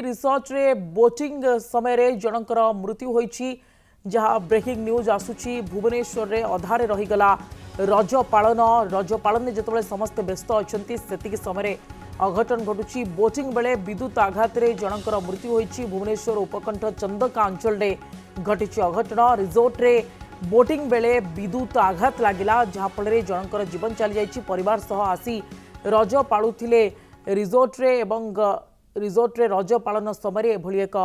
Resort रे boating समय रे जनकर मृत्यु होईछि जहां ब्रेकिंग न्यूज आसुछि भुवनेश्वर रे अधारे रहीगला रज पालन में जितेबाला समस्त व्यस्त अच्छा से समय अघटन घटुछि बोटिंग बेले विद्युत आघात रे जनकर मृत्यु होईछि भुवनेश्वर उपकंठ चंदका अंचल रे घटिछि अघटन रिसोर्ट रे बोटिंग बेले विद्युत आघात लागिला जहाँफल जनकर जीवन चली जाइछि परिवार सह आसी रज पालुथिले रिसोर्ट रे एवं रिसोर्ट रे रज पालन समय एभली एक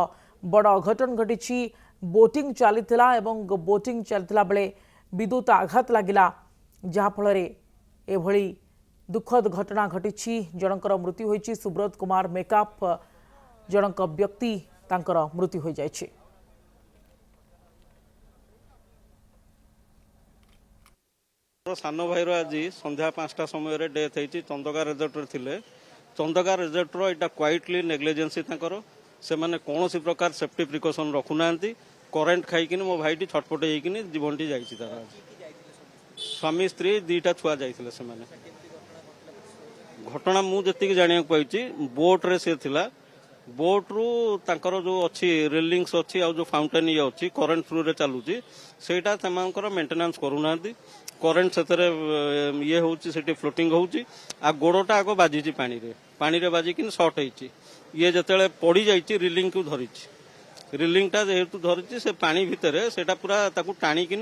बड़ अघटन घटी बोटिंग चलीथिला एवं बोटिंग चलथिला बेले विद्युत आघात लागिला जहाँफल एभली दुखद घटना घटी जनकर मृत्यु होईछि सुब्रत कुमार मेकअप जनक व्यक्ति तांकर मृत्यु हो जाइछि। सान भाईर आज संध्या 5टा समय डेथ होती चंदका रिजोर्ट थे चंदका रिजोर्ट यहाँ क्वाइटली नेग्लिजेंसी से मैंने कौन सी प्रकार सेफ्टी प्रिकॉशन रखुना करेन्ट खाई मो भाईटी छटपट होकर जीवन टी जाता स्वामी स्त्री 2टा छुआ जाते से घटना मुझे जाना पाई बोट रे से थिला बोट रु तांकर जो अच्छी रेलिंग्स अच्छी आ जो फाउंटेन ये अच्छी करेन्ट थ्रू रे चलुची सेटा तमांकर मेंटेनेंस करूना करेन्ट से ये होची सेठी फ्लोटिंग होची आ गोड़टा आगो बाजी पानी रे बाजिकी शॉर्ट होती ये जिते पड़ जाइए रिलिंग को धरी रिलिंगटा जेहेतु धरी से पानी भितर सेटा पूरा टाणिकी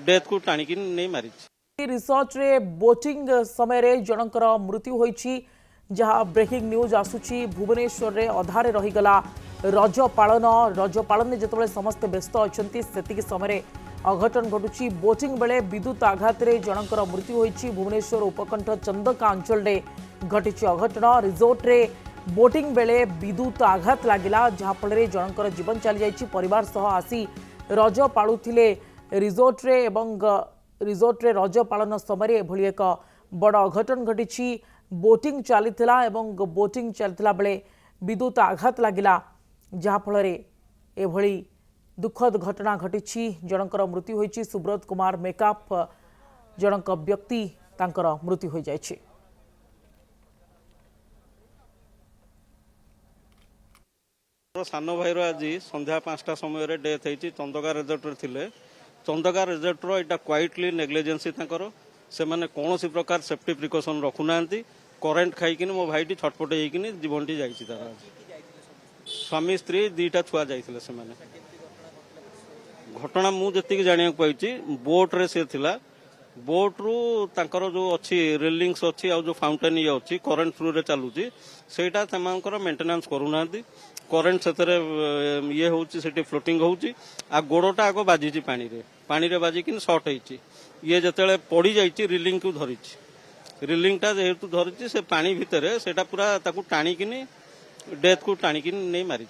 डेथ को टाणिकी नहीं मारी। रिसोर्ट रे बोटिंग समय रे जनकर मृत्यु होईछि जहां ब्रेकिंग न्यूज आसुछि भुवनेश्वर रे अधारे रहीगला रज पालन में जितेबाला समस्त व्यस्त अच्छा से समय अघटन घटुछि बोटिंग बेले विद्युत आघात रे जनकर मृत्यु होईछि भुवनेश्वर उपकंठ चंदका अंचल रे घटिछि अघटन रिसोर्ट रे बोटिंग बेले विद्युत आघात लागिला जहाँफल जनकर जीवन चली जाइछि परिवार सह आसी रज पालुथिले रिसोर्ट रे एवं रिसोर्ट रे रज पालन समय एभली एक बड़ अघटन घटी बोटिंग चलीथिला एवं बोटिंग चलथिला बेले विद्युत आघात लागिला जहाँफल एभली दुखद घटना घटी जनकर मृत्यु होईछि सुब्रत कुमार मेकअप जनक व्यक्ति तांकर मृत्यु हो जाइछि। सान भाईर आज संध्या 5टा समय डेथ होती चंदका रिजोर्ट थे चंदका रिजोर्ट यहाँ क्वाइटली नेग्लिजेंसी से मैंने कौन सी प्रकार सेफ्टी प्रिकॉशन रखुना करेन्ट खाई मो भाईटी छटपट होकर जीवन टी जाता स्वामी स्त्री 2टा छुआ जाते से घटना मुझे जाना पाई बोट रे से थिला बोट रु तांकर जो अच्छी रेलिंग्स अच्छी आ जो फाउंटेन ये अच्छी करेन्ट थ्रू रे चलुची सेटा तमांकर मेंटेनेंस करूना करेन्ट से ये होची सेठी फ्लोटिंग होची आ गोड़टा आगो बाजी पानी रे बाजिकी शॉर्ट होती ये जिते पड़ जाइए रिलिंग को धरी रिलिंगटा जेहेतु धरी से पानी भितर सेटा पूरा टाणिकी डेथ को टाणिकी नहीं मारी।